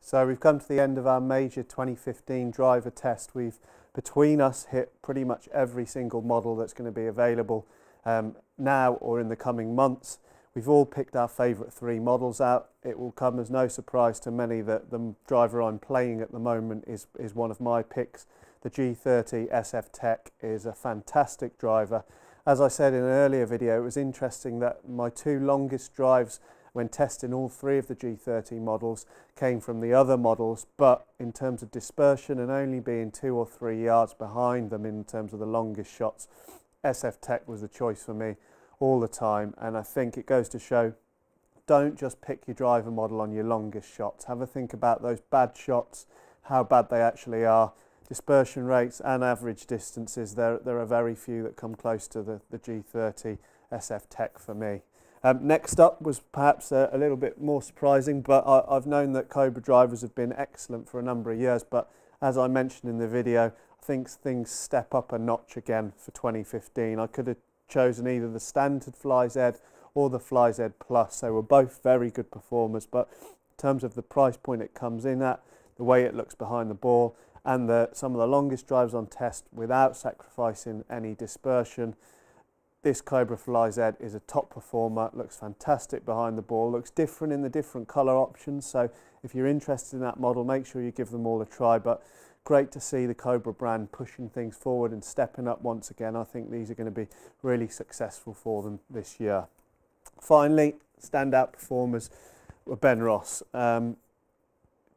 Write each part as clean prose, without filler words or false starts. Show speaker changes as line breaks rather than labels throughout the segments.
So we've come to the end of our major 2015 driver test. We've, between us, hit pretty much every single model that's going to be available now or in the coming months. We've all picked our favourite 3 models out. It will come as no surprise to many that the driver I'm playing at the moment is one of my picks. The G30 SF Tech is a fantastic driver. As I said in an earlier video, it was interesting that my 2 longest drives when testing all 3 of the G30 models came from the other models, but in terms of dispersion and only being 2 or 3 yards behind them in terms of the longest shots, SF Tech was the choice for me all the time. And I think it goes to show, don't just pick your driver model on your longest shots. Have a think about those bad shots, how bad they actually are. Dispersion rates and average distances, there are very few that come close to the G30 SF Tech for me. Next up was perhaps a little bit more surprising, but I've known that Cobra drivers have been excellent for a number of years, but as I mentioned in the video, I think things step up a notch again for 2015. I could have chosen either the standard Fly Z or the Fly Z Plus. They were both very good performers, but in terms of the price point it comes in at, the way it looks behind the ball, and some of the longest drives on test without sacrificing any dispersion, this Cobra Fly Z is a top performer. Looks fantastic behind the ball, looks different in the different colour options, so if you're interested in that model, make sure you give them all a try. But great to see the Cobra brand pushing things forward and stepping up once again. I think these are going to be really successful for them this year. Finally, standout performers were Ben Ross.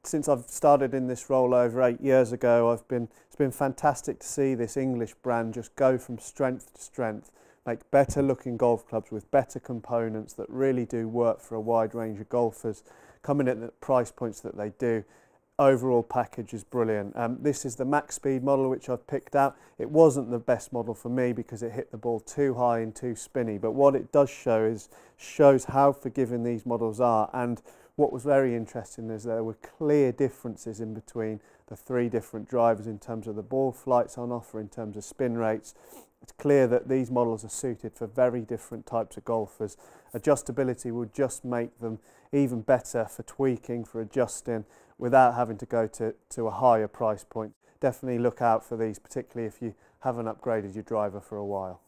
Since I've started in this role over 8 years ago, it's been fantastic to see this English brand just go from strength to strength, make better looking golf clubs with better components that really do work for a wide range of golfers, coming at the price points that they do. Overall package is brilliant. This is the max speed model which I've picked out. It wasn't the best model for me because it hit the ball too high and too spinny, but what it does shows how forgiving these models are. And what was very interesting is there were clear differences in between the 3 different drivers in terms of the ball flights on offer, in terms of spin rates. It's clear that these models are suited for very different types of golfers. Adjustability will just make them even better for tweaking, for adjusting, without having to go to a higher price point. Definitely look out for these, particularly if you haven't upgraded your driver for a while.